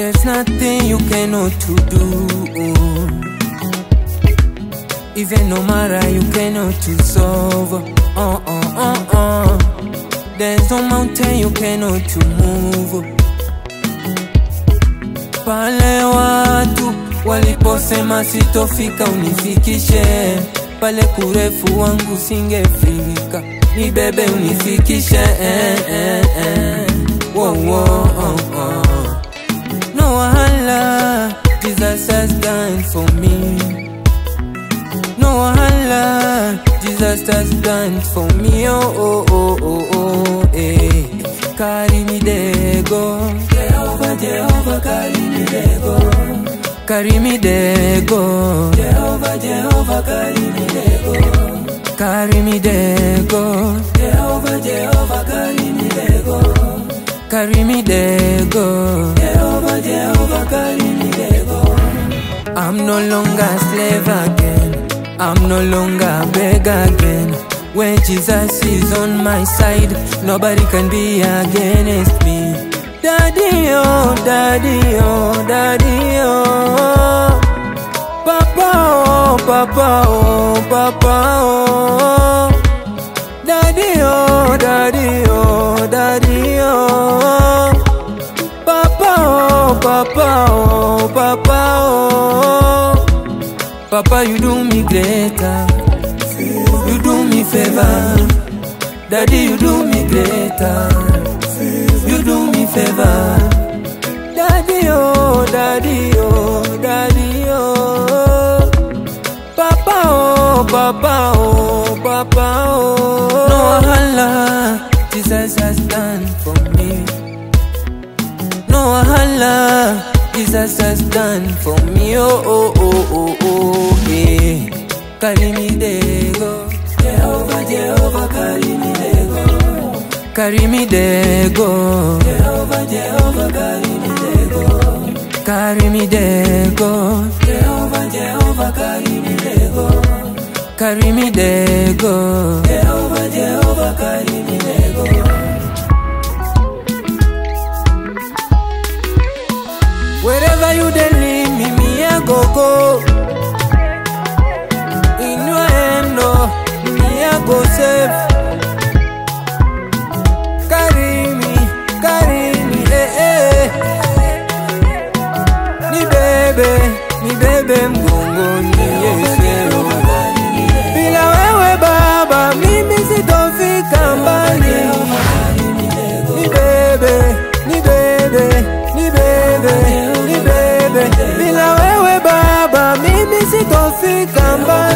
There's nothing you cannot to do. Even no matter you cannot to solve. There's no mountain you cannot to move. Pale watu waliposema sitofika unifikishe, pale kurefu wangu singefika, ni bebe unifikishe. No wahala, Jesus has done for me. No wahala, Jesus has done for me. Carry me there, go. Jehovah, Jehovah, carry me there, go. Carry me there, go. Jehovah, Jehovah, carry me there, go. Carry me there, go. Jehovah, Jehovah, carry me there, go. Carry me there, go. Jehovah, Jehovah, carry me there, go. I'm no longer slave again. I'm no longer beg again. When Jesus is on my side, nobody can be against me. Daddy, oh, daddy, oh, daddy, oh. Papa, oh, papa, oh, papa, oh. Daddy, oh, daddy, oh, daddy, oh. Papa, oh, papa, oh, papa, oh. Papa, you do me greater. You do me favor. Daddy, you do me greater. You do me favor. Daddy, oh, daddy, oh, daddy, oh. Papa, oh, papa, oh, papa, oh. No wahala, Jesus has done for me. No wahala, Jesus has done for me. Yeah. Carry me there, go. Jehovah, Jehovah, carry me there, go. Carry me there, go. Jehovah, Jehovah, carry me there, go. Carry me there, go. Jehovah, Jehovah, carry me there, go. Carry me there, go. Jehovah, Jehovah, carry me there, go. Wherever you dey lead me, me I go. In your hand, no, me I go safe. Carry me, ni bebe mgongoni Yesu. Bila wewe Baba, mimi sitofika mbali. Ni bebe, bila wewe Baba, mimi sitofika mbali.